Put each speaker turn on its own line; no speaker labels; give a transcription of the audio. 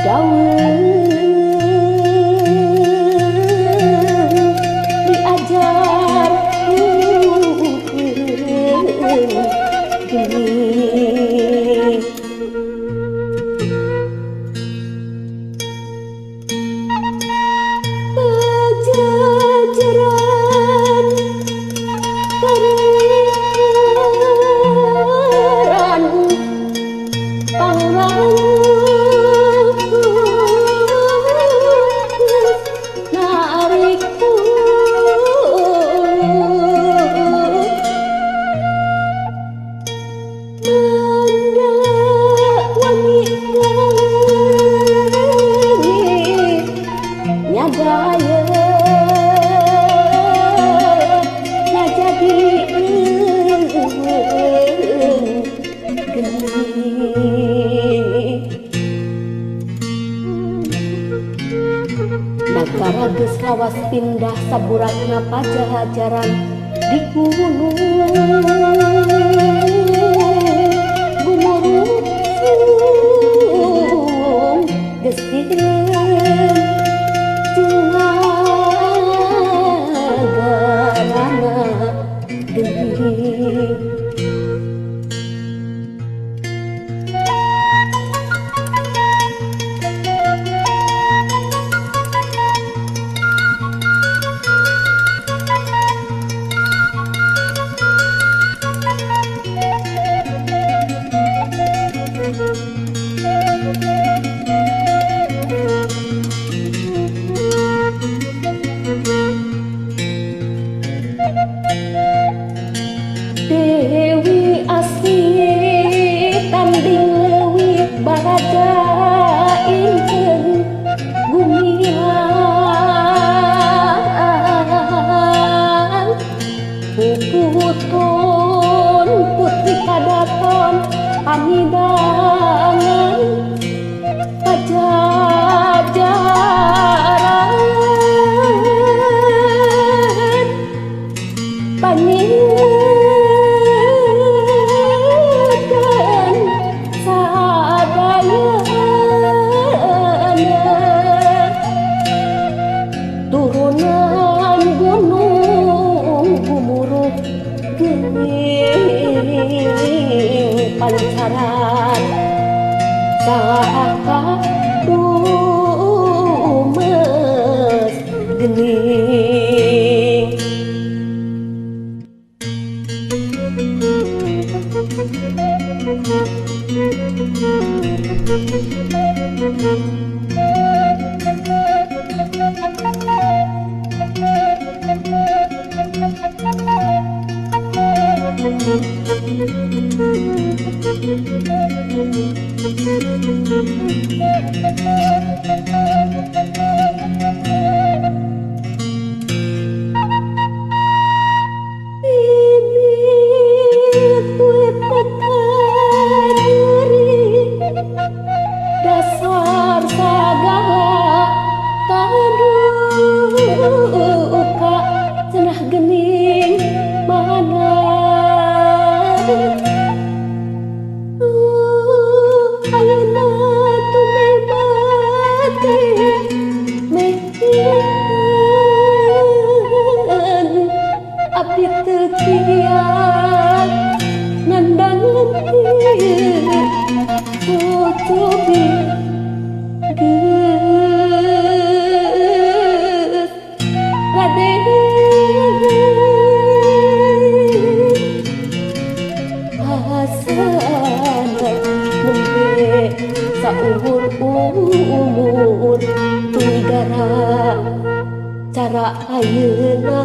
Daun diajar gini pejajaran peran pangrang Nagara geus lawas pindah saburatna pajajaran di gunung gumurung geus direun nagarana geuning. Dewi Asih tanding leuwih baraja inceun gumilang puputun putri kadaton pamidangan pajajaran paningkeun sadayana turunan gunung gumuruh geuning pancaran saha dumes geuning. Dasar sagala kaduka cenah geuning mana ayeuna tumebate mehieun abdi teu kiat ngandangeun tutupi geus Raden asana nembe saumur-umur tunigara cara ayeuna